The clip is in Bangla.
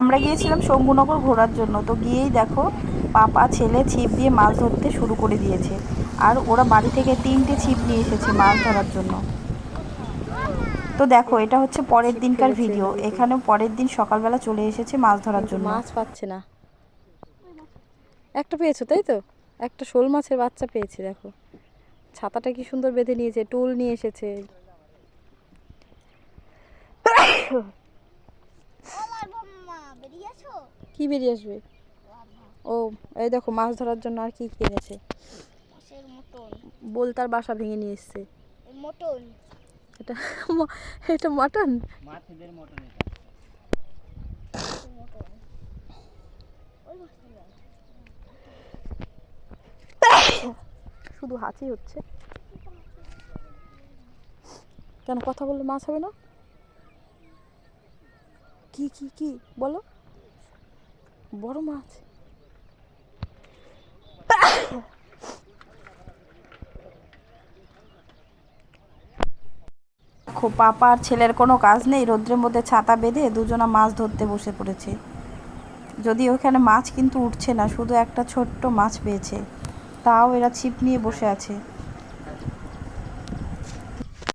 আমরা গিয়েছিলাম শম্ভুনগর ঘোরার জন্য, তো গিয়েই দেখো পাপা ছেলে ছিপ দিয়ে মাছ ধরতে শুরু করে দিয়েছে। আর ওরা বাড়ি থেকে 3টে ছিপ নিয়ে এসেছে মাছ ধরার জন্য। তো দেখো এটা হচ্ছে পরের ছিপ দিনকার ফেলেছে ভিডিও। নদীতে, এখানেও পরের দিন সকালবেলা চলে এসেছে মাছ ধরার কিন্তু জন্য। মাছ পাচ্ছে না। একটা পেয়েছো তাই তো? একটা শোল মাছের বাচ্চা পেয়েছে দেখো। ছাতাটা কি সুন্দর বেঁধে নিয়েছে, টুল নিয়ে এসেছে। কি বেরিয়ে আসবে? ও, এই দেখো মাছ ধরার জন্য আর কি কি এনেছে। বোলতার বাসা ভেঙে নিয়ে এসছে। এটা এটা মাটন। শুধু হাঁচি হচ্ছে। কেন কথা বললে মাছ হবে না? কি কি কি বলো? বড় মাছ। পাপা আর ছেলের কোনো কাজ নেই, রোদ্রের মধ্যে ছাতা বেঁধে দুজনা মাছ ধরতে বসে পড়েছে। যদি ওখানে মাছ কিন্তু উঠছে না, শুধু একটা ছোট্ট মাছ পেয়েছে, তাও এরা ছিপ নিয়ে বসে আছে।